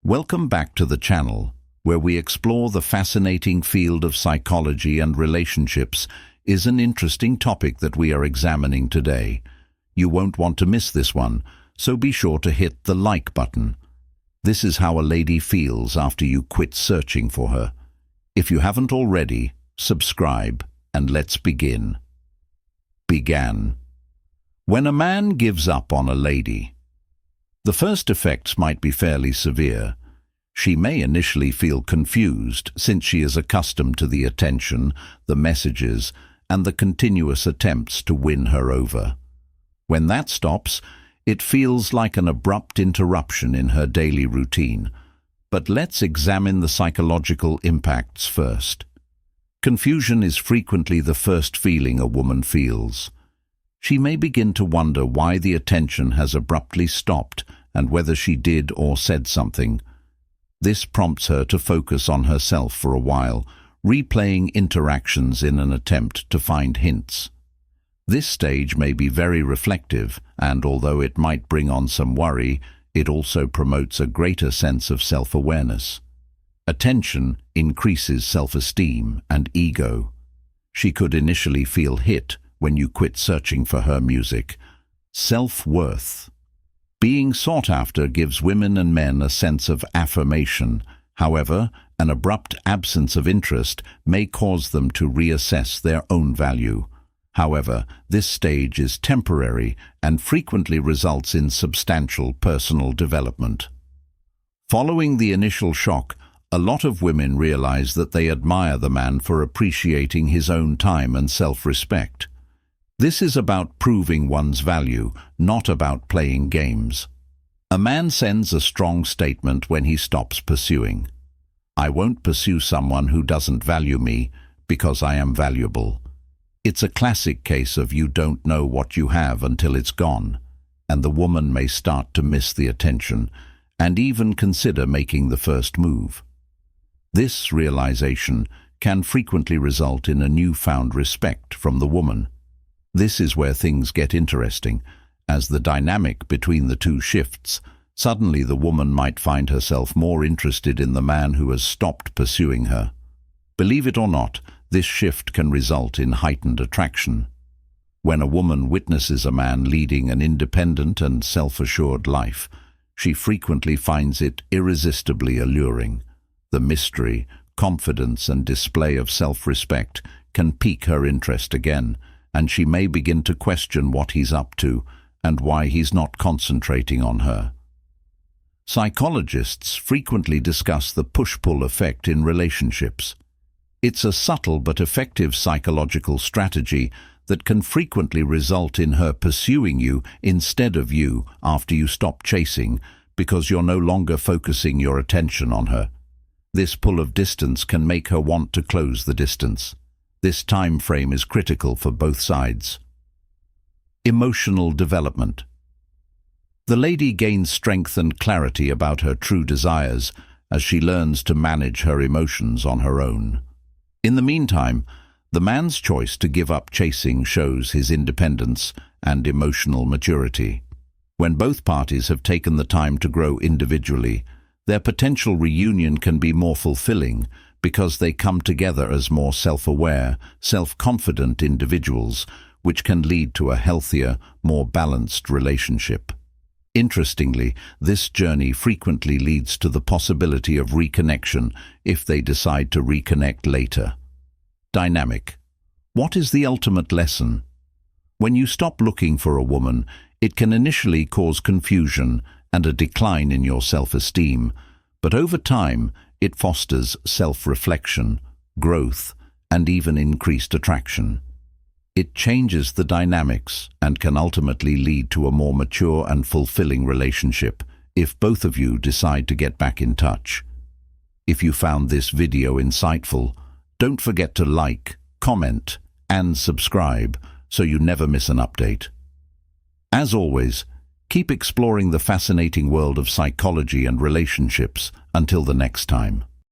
Welcome back to the channel, where we explore the fascinating field of psychology and relationships. Is an interesting topic that we are examining today. You won't want to miss this one, so be sure to hit the like button. This is how a lady feels after you quit searching for her. If you haven't already, subscribe, and let's begin. When a man gives up on a lady. The first effects might be fairly severe. She may initially feel confused since she is accustomed to the attention, the messages, and the continuous attempts to win her over. When that stops, it feels like an abrupt interruption in her daily routine. But let's examine the psychological impacts first. Confusion is frequently the first feeling a woman feels. She may begin to wonder why the attention has abruptly stopped and whether she did or said something. This prompts her to focus on herself for a while, replaying interactions in an attempt to find hints. This stage may be very reflective, and although it might bring on some worry, it also promotes a greater sense of self-awareness. Attention increases self-esteem and ego. She could initially feel hit when you quit searching for her music. Self-worth. Being sought after gives women and men a sense of affirmation. However, an abrupt absence of interest may cause them to reassess their own value. However, this stage is temporary and frequently results in substantial personal development. Following the initial shock, a lot of women realize that they admire the man for appreciating his own time and self-respect. This is about proving one's value, not about playing games. A man sends a strong statement when he stops pursuing. I won't pursue someone who doesn't value me because I am valuable. It's a classic case of you don't know what you have until it's gone, and the woman may start to miss the attention and even consider making the first move. This realization can frequently result in a newfound respect from the woman. This is where things get interesting. As the dynamic between the two shifts, suddenly the woman might find herself more interested in the man who has stopped pursuing her. Believe it or not, this shift can result in heightened attraction. When a woman witnesses a man leading an independent and self-assured life, she frequently finds it irresistibly alluring. The mystery, confidence, and display of self-respect can pique her interest again, and she may begin to question what he's up to and why he's not concentrating on her. Psychologists frequently discuss the push-pull effect in relationships. It's a subtle but effective psychological strategy that can frequently result in her pursuing you instead of you after you stop chasing because you're no longer focusing your attention on her. This pull of distance can make her want to close the distance. This time frame is critical for both sides. Emotional development. The lady gains strength and clarity about her true desires as she learns to manage her emotions on her own. In the meantime, the man's choice to give up chasing shows his independence and emotional maturity. When both parties have taken the time to grow individually, their potential reunion can be more fulfilling because they come together as more self-aware, self-confident individuals, which can lead to a healthier, more balanced relationship. Interestingly, this journey frequently leads to the possibility of reconnection if they decide to reconnect later. Dynamic. What is the ultimate lesson? When you stop looking for a woman, it can initially cause confusion and a decline in your self-esteem, but over time, it fosters self-reflection, growth, and even increased attraction. It changes the dynamics and can ultimately lead to a more mature and fulfilling relationship if both of you decide to get back in touch. If you found this video insightful, don't forget to like, comment, and subscribe so you never miss an update. As always, keep exploring the fascinating world of psychology and relationships until the next time.